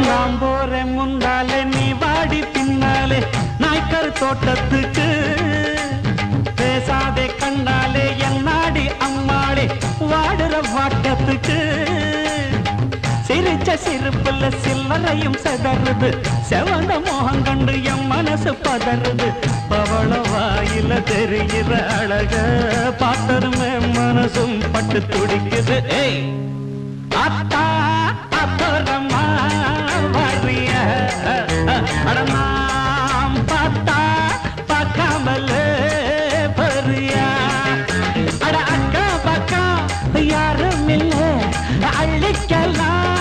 நான் போறேன் முன்னாலே நீ வாடி பின்னாலே நாய்க்கர் தோட்டத்துக்கு பேசாதே கண்ணாலே என்னாடி அம்மாளே வாடுற வாட்டத்துக்கு சிரிச்ச சிரிப்புல சில்லறையும் செதறுது செவந்த மோகம் கண்டு என் மனசு பதறுது பவள வாயில தெரிகிற அழக பார்த்ததுமே மனசும் பட்டு துடிக்குது ஏய் அத்தா அப்புறமா வரிய அடமாம் பார்த்தா பார்க்காமல பரியா அட அக்கா பக்கா யாரும் இல்லை அள்ளிக்கலாம்